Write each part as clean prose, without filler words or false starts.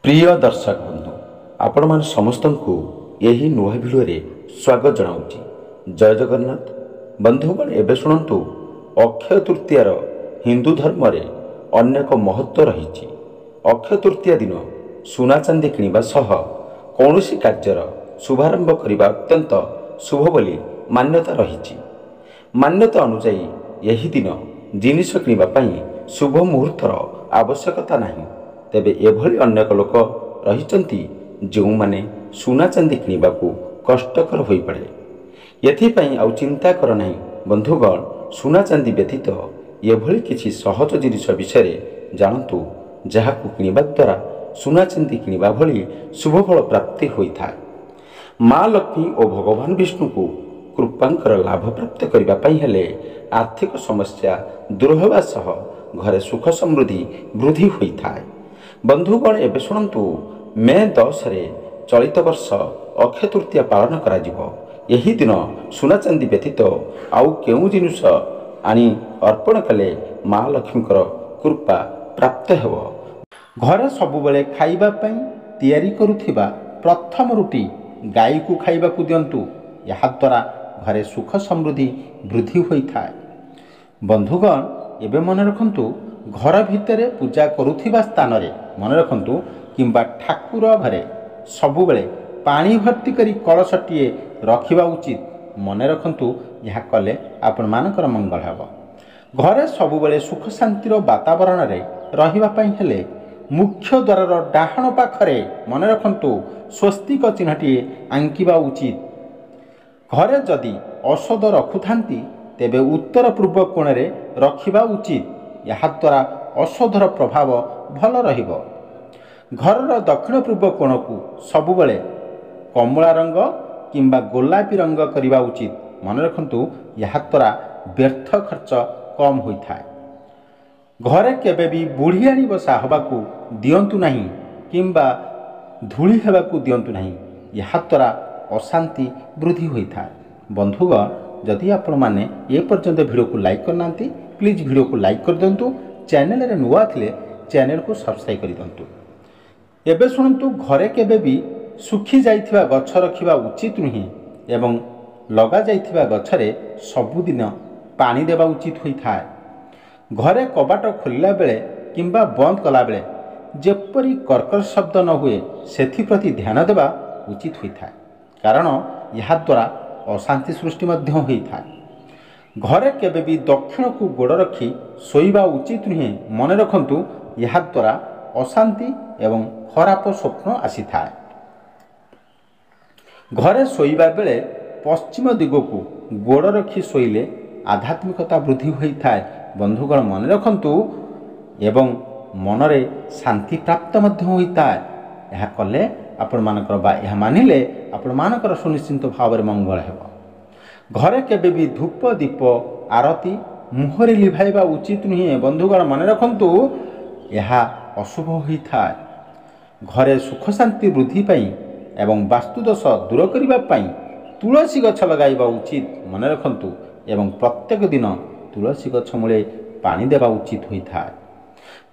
प्रिय दर्शक बंधु आपण मान समस्त को यही नुआ भिडियो स्वागत जनाऊँगी। जय जगन्नाथ। बंधुगण एवं शुणु अक्षय तृतीयार हिंदू धर्म रे अनेक महत्व रही। अक्षय तृतीया दिन सुना चांदी किणवा सह कौनसी कार्यर शुभारंभ करने अत्यंत शुभ बोली मान्यता रही। मान्यता अनुजाई यही दिन जिनिष किणवाई शुभ मुहूर्तर आवश्यकता नहीं। तेबे एभली अनेक लोक रही जो माने सुना चांदी किणवा को कष्टकर हो पड़े। एथिपाई आउ चिंता कर नहीं बंधुगण। सुना चांदी व्यतीत एभली किछि सहज जिनिष विषय जानतु जहाकु किणवा द्वारा सुना चांदी किणवा भली शुभ फल प्राप्ति होता है। माँ लक्ष्मी और भगवान विष्णु को कृपांकर लाभ प्राप्त करने हेले आर्थिक समस्या दूर होगा सह घरे सुख समृद्धि वृद्धि होता है। बंधुगण एवं शुणु मे 10 रे चलित वर्ष अक्षय तृतीया पालन करा जिवो। यही दिन सुना चांदी व्यतीत आउ केउ जिनिष आनी अर्पण कले माँ लक्ष्मीकर कृपा प्राप्त हेबो। घरे सबुबले खाइबा पई तैयारी करुथिबा प्रथम रुटी गाई को खाइबा को दियंतु। या द्वारा घरे सुख समृद्धि वृद्धि होता है। बंधुगण एवं मन रखंतु घर भितर पूजा करुथिबा स्थान रे मन रखंतु किंबा ठाकुर घरे सबुबले पानी भर्ती करी कलशटीए रखिबा उचित। मन रखंतु यह कले आपण मानकर मंगल हेबो। घरे सबुबले सुख शांतिर वातावरण रे रहिबा पई हेले मुख्य द्वार डाहाण पाखरे मन रखंतु स्वस्तिक चिन्हटीए आंकिबा उचित। घरे जदि औषध रखुथांती तेबे उत्तर पूर्व कोण रे रखिबा उचित। यहाँ द्वारा औषधर प्रभाव भल रहिबो। घरर दक्षिण पूर्व कोण को सबुबले कमला रंग किंबा गोलापी रंग करिबा उचित। मन रखंतु यहाँ द्वारा व्यर्थ खर्च कम होता है। घरे केबे भी बुढ़ियाणी बसा हबाकू दियंतु नहीं किंबा धूली हेबाकू दियंतु नहीं। यहाँ द्वारा अशांति वृद्धि होता है। बंधुगण जदि आपण माने ए पर्यंत वीडियो को लाइक करना प्लीज वीडियो को लाइक कर दिंतु। चैनल रे नुआ थिले चैनल को सब्सक्राइब कर दिंतु। एबे शुणु घरे केबे भी सुखी जाइथिबा गछ रखिबा उचित नुहे एवं लगा जाइथिबा गछरे सबुदिन पानी देबा उचित होता है। घरे कबाट खोलिला बेले किंबा बंद कला बेले जेपरी कर्कश शब्द न हुए सेथि प्रति ध्यान देबा उचित होता है। कारण यह द्वारा अशांति सृष्टि मध्य होता है। घरे केबे भी दक्षिण को गोड़ रखी शोइबा उचित नुहे। मन रखंतु यह द्वारा अशांति एवं खराब स्वप्न आसी थाए। घरे शोइबा बेले पश्चिम दिग को गोड़ रखी शोइले आध्यात्मिकता वृद्धि होता है। बंधुगण मन रखंतु एवं मनरे शांति प्राप्त मध्य होता है। यह कले आपण मानकर बा यह मानिले आपण मानकर सुनिश्चित भाव में मंगल हेबो। घरे केबे भी धूप दीप आरती मुहरे लिभाइबा उचित नुहे। बंधुगण मन रखंतु यह अशुभ होता है। घरे सुख शांति वृद्धि पाई एवं वास्तुदोष दूर करने पाई तुलसी गछ लगाइबा उचित। मन रखंतु एवं प्रत्येक दिन तुलसी गछ मूले पानी देबा उचित होता है।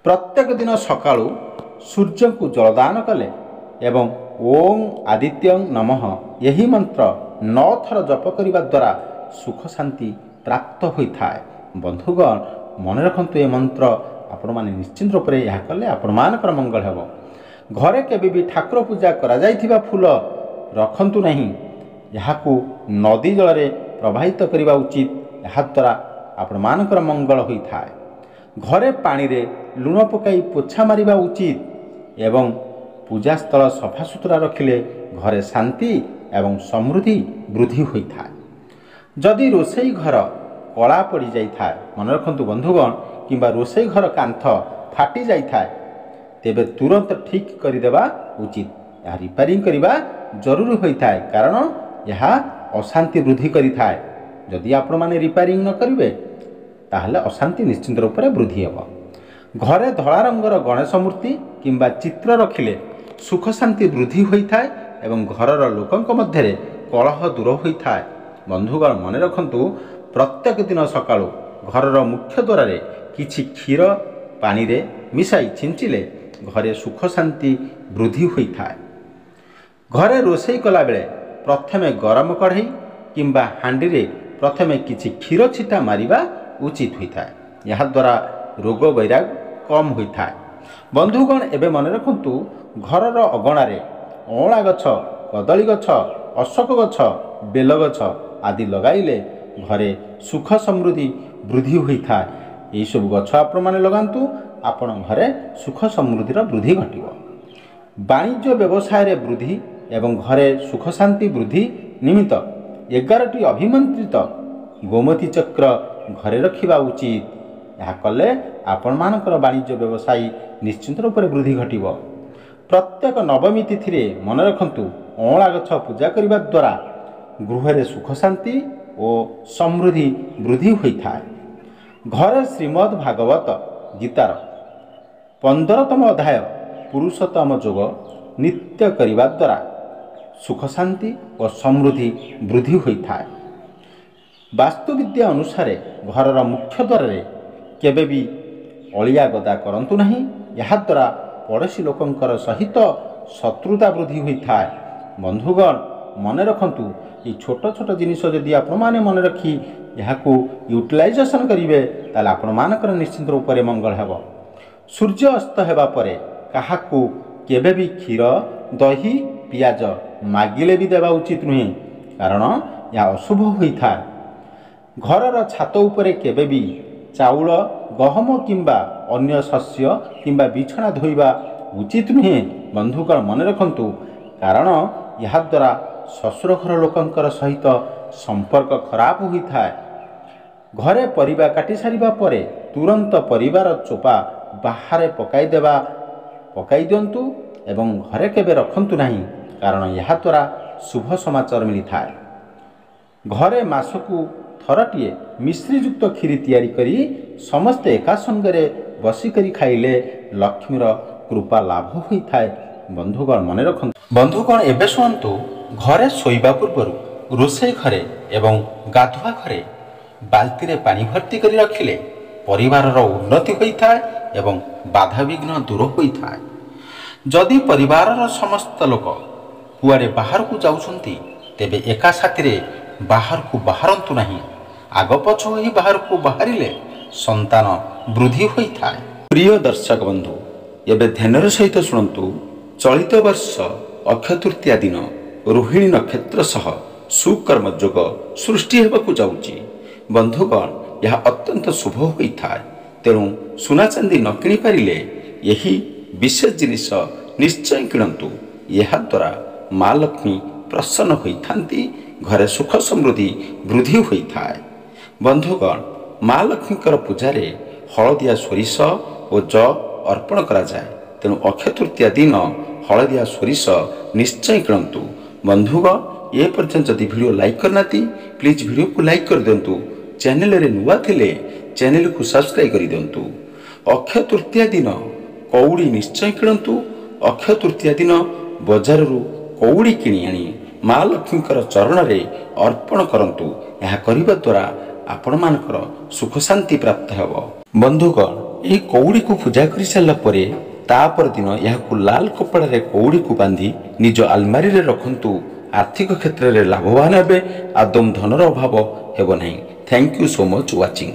प्रत्येक दिन सकाळु सूर्य को जलदान कले एवं ओम आदित्यं नमः यही मंत्र 9 थर जप करने द्वारा सुख शांति प्राप्त होता है। बंधुगण मन रखंतु ये मंत्र आपण माने निश्चित रूप से यह कले आपण मानकर मंगल हेबो। घरे केबे भी ठाकुर पूजा करा जाइथिबा फूल रखंतु नहीं। यहाकू नदी जल रे प्रवाहित करने उचित। यह द्वारा आपण मानकर मंगल होता है। घरे पानी रे लुण पकाई पोछा मारिबा उचित एवं पूजा स्थल सफा सुतरा रखिले घरे शांति एवं समृद्धि वृद्धि होता है। जदि रोसई घर कला पड़ी जाए मन रखंतु बंधुगण किंबा रोसई घर कांथ फाटी जाए तेबे तुरंत ठीक करदेवा उचित। यह रिपेयरिंग करवा जरूरी होता है। कारण यह अशांति वृद्धि करिथाए। जदि आपण माने रिपेयरिंग न करिवे ताहले अशांति निश्चित रूप से वृद्धि हेबो। घरे धला रंगर गणेश मूर्ति किंबा चित्र रखिले सुख शांति वृद्धि होता है एवं घरर लोकंक मध्य कलह दूर होता है। बंधुगण मन रखंतु प्रत्येक दिन सकाळु घरर मुख्य द्वार किछि क्षीर पानी रे मिसाई छिंचिले ଘରେ ସୁଖ ଶାନ୍ତି ବୃଦ୍ଧି ହୋଇଥାଏ। ଘରେ ରୋଷେଇ କଲାବେଳେ ପ୍ରଥମେ ଗରମ କଢ଼େଇ କିମ୍ବା ହାଣ୍ଡିରେ ପ୍ରଥମେ କିଛି କ୍ଷୀର ଛିଟା ମାରିବା ଉଚିତ ହୋଇଥାଏ। ଏହାଦ୍ୱାରା ରୋଗ ବୈରାଗ କମ୍ ହୋଇଥାଏ। ବନ୍ଧୁଗଣ, ଏବେ ମନେ ରଖନ୍ତୁ, ଘରର ଅଗଣାରେ ଅଁଳା ଗଛ, କଦଳୀ ଗଛ, ଅଶୋକ ଗଛ, ବେଲ ଗଛ ଆଦି ଲଗାଇଲେ ଘରେ ସୁଖ ସମୃଦ୍ଧି ବୃଦ୍ଧି ହୋଇଥାଏ। ଏହିସବୁ ଗଛ ଆପଣମାନେ ଲଗାନ୍ତୁ, ଆପଣ ଘରେ ସୁଖ ସମୃଦ୍ଧିର ବୃଦ୍ଧି ଘଟିବ। ବାଣିଜ୍ୟ ବ୍ୟବସାୟରେ ବୃଦ୍ଧି ଏବଂ ଘରେ ସୁଖ ଶାନ୍ତି ବୃଦ୍ଧି ନିମିତ୍ତ 11ଟି ଅଭିମନ୍ତ୍ରିତ ଗୋମତୀ ଚକ୍ର ଘରେ ରଖିବା ଉଚିତ। ଏହା କଲେ ଆପଣମାନଙ୍କର ବାଣିଜ୍ୟ ବ୍ୟବସାୟ ନିଶ୍ଚିନ୍ତ ରୂପରେ ବୃଦ୍ଧି ଘଟିବ। ପ୍ରତ୍ୟେକ ନବମୀ ତିଥିରେ ମନେ ରଖନ୍ତୁ, ଅଁଳା ଗଛ ପୂଜା କରିବା ଦ୍ୱାରା ଗୃହରେ ସୁଖ ଶାନ୍ତି ଓ ସମୃଦ୍ଧି ବୃଦ୍ଧି ହୋଇଥାଏ। ଘରେ ଶ୍ରୀମଦ୍ ଭାଗବତ ଗୀତାର 15ତମ ଅଧ୍ୟାୟ ପୁରୁଷୋତ୍ତମ ଯୋଗ ନିତ୍ୟ କରିବା ଦ୍ୱାରା ସୁଖ ଶାନ୍ତି ଓ ସମୃଦ୍ଧି ବୃଦ୍ଧି ହୋଇଥାଏ। ବାସ୍ତୁବିଦ୍ୟା ଅନୁସାରେ ଘରର ମୁଖ୍ୟ ଦ୍ୱାରରେ କେବେ ବି ଅଳିଆ ଗଦା କରନ୍ତୁ ନାହିଁ। ଏହାଦ୍ୱାରା ପଡ଼ୋଶୀ ଲୋକଙ୍କର ସହିତ ଶତ୍ରୁତା ବୃଦ୍ଧି ହୋଇଥାଏ। ବନ୍ଧୁଗଣ, ମନେ ରଖନ୍ତୁ, এই ଛୋଟ ଛୋଟ ଜିନିଷ ଯଦି ଆପଣମାନେ ମନେ ରଖି ଏହାକୁ ୟୁଟିଲାଇଜେସନ୍ କରିବେ ତାହେଲେ ଆପଣମାନଙ୍କର ନିଶ୍ଚିନ୍ତ ରୂପରେ ମଙ୍ଗଳ ହେବ। ସୂର୍ଯ୍ୟ ଅସ୍ତ ହେବା ପରେ କାହାକୁ କେବେ ବି କ୍ଷୀର, ଦହି, ପିଆଜ ମାଗିଲେ ବି ଦେବା ଉଚିତ ନୁହେଁ, କାରଣ ଏହା ଅଶୁଭ ହୋଇଥାଏ। ଘରର ଛାତ ଉପରେ କେବେ ବି ଚାଉଳ, ଗହମ କିମ୍ବା ଅନ୍ୟ ଶସ୍ୟ କିମ୍ବା ବିଛଣା ଧୋଇବା ଉଚିତ ନୁହେଁ। ବନ୍ଧୁଗଣ, ମନେ ରଖନ୍ତୁ, କାରଣ ଏହାଦ୍ୱାରା ଶ୍ୱଶୁର ଘର ଲୋକଙ୍କର ସହିତ ସମ୍ପର୍କ ଖରାପ ହୋଇଥାଏ। ଘରେ ପରିବା କାଟି ସାରିବା ପରେ ତୁରନ୍ତ ପରିବାର ଚୋପା ବାହାରେ ପକାଇ ଦିଅନ୍ତୁ ଏବଂ ଘରେ କେବେ ରଖନ୍ତୁ ନାହିଁ, କାରଣ ଏହାଦ୍ୱାରା ଶୁଭ ସମାଚାର ମିଳିଥାଏ। ଘରେ ମାସକୁ ଥରଟିଏ ମିଶ୍ରିଯୁକ୍ତ କ୍ଷୀରି ତିଆରି କରି ସମସ୍ତେ ଏକା ସଙ୍ଗରେ ବସିକରି ଖାଇଲେ ଲକ୍ଷ୍ମୀର କୃପା ଲାଭ ହୋଇଥାଏ। ବନ୍ଧୁଗଣ, ମନେ ରଖନ୍ତୁ। ବନ୍ଧୁଗଣ, ଏବେ ଶୁଣନ୍ତୁ, ଘରେ ଶୋଇବା ପୂର୍ବରୁ ରୋଷେଇ ଘରେ ଏବଂ ଗାଧୁଆ ଘରେ ବାଲ୍ଟିରେ ପାଣି ଭର୍ତ୍ତି କରି ରଖିଲେ ପରିବାରର ଉନ୍ନତି ହୋଇଥାଏ ଏବଂ ବାଧାବିଘ୍ନ ଦୂର ହୋଇଥାଏ। ଯଦି ପରିବାରର ସମସ୍ତ ଲୋକ କୁଆଡ଼େ ବାହାରକୁ ଯାଉଛନ୍ତି, ତେବେ ଏକା ସାଥିରେ ବାହାରକୁ ବାହାରନ୍ତୁ ନାହିଁ। ଆଗ ପଛ ହୋଇ ବାହାରକୁ ବାହାରିଲେ ସନ୍ତାନ ବୃଦ୍ଧି ହୋଇଥାଏ। ପ୍ରିୟ ଦର୍ଶକ ବନ୍ଧୁ, ଏବେ ଧ୍ୟାନର ସହିତ ଶୁଣନ୍ତୁ। ଚଳିତ ବର୍ଷ ଅକ୍ଷୟ ତୃତୀୟା ଦିନ ରୋହିଣୀ ନକ୍ଷତ୍ର ସହ ସୁକର୍ମ ଯୋଗ ସୃଷ୍ଟି ହେବାକୁ ଯାଉଛି। ବନ୍ଧୁଗଣ, ଏହା ଅତ୍ୟନ୍ତ ଶୁଭ ହୋଇଥାଏ। ତେଣୁ ସୁନା ଚାନ୍ଦି ନ କିଣିପାରିଲେ ଏହି ବିଶେଷ ଜିନିଷ ନିଶ୍ଚୟ କିଣନ୍ତୁ। ଏହାଦ୍ୱାରା ମା ଲକ୍ଷ୍ମୀ ପ୍ରସନ୍ନ ହୋଇଥାନ୍ତି। ଘରେ ସୁଖ ସମୃଦ୍ଧି ବୃଦ୍ଧି ହୋଇଥାଏ। ବନ୍ଧୁଗଣ, ମା ଲକ୍ଷ୍ମୀଙ୍କର ପୂଜାରେ ହଳଦିଆ ସୋରିଷ ଓ ଯଅ ଅର୍ପଣ କରାଯାଏ। ତେଣୁ ଅକ୍ଷୟ ତୃତୀୟା ଦିନ ହଳଦିଆ ସୋରିଷ ନିଶ୍ଚୟ କିଣନ୍ତୁ। ବନ୍ଧୁଗଣ, ଏ ପର୍ଯ୍ୟନ୍ତ ଯଦି ଭିଡ଼ିଓ ଲାଇକ୍ କରିନାହାନ୍ତି, ପ୍ଲିଜ୍ ଭିଡ଼ିଓକୁ ଲାଇକ୍ କରିଦିଅନ୍ତୁ। ଚ୍ୟାନେଲରେ ନୂଆ ଥିଲେ ଚ୍ୟାନେଲକୁ ସବସ୍କ୍ରାଇବ୍ କରିଦିଅନ୍ତୁ। ଅକ୍ଷୟ ତୃତୀୟା ଦିନ କଉଡ଼ି ନିଶ୍ଚୟ କିଣନ୍ତୁ। ଅକ୍ଷୟ ତୃତୀୟା ଦିନ ବଜାରରୁ କଉଡ଼ି କିଣି ଆଣି ମା ଲକ୍ଷ୍ମୀଙ୍କର ଚରଣରେ ଅର୍ପଣ କରନ୍ତୁ। ଏହା କରିବା ଦ୍ୱାରା ଆପଣମାନଙ୍କର ସୁଖ ଶାନ୍ତି ପ୍ରାପ୍ତ ହେବ। ବନ୍ଧୁଗଣ, ଏହି କଉଡ଼ିକୁ ପୂଜା କରିସାରିଲା ପରେ ତାପର ଦିନ ଏହାକୁ ଲାଲ କପଡ଼ାରେ କଉଡ଼ିକୁ ବାନ୍ଧି ନିଜ ଆଲମାରିରେ ରଖନ୍ତୁ। ଆର୍ଥିକ କ୍ଷେତ୍ରରେ ଲାଭବାନ ହେବେ। ଆଦୌ ଧନର ଅଭାବ ହେବ ନାହିଁ। Thank you so much watching.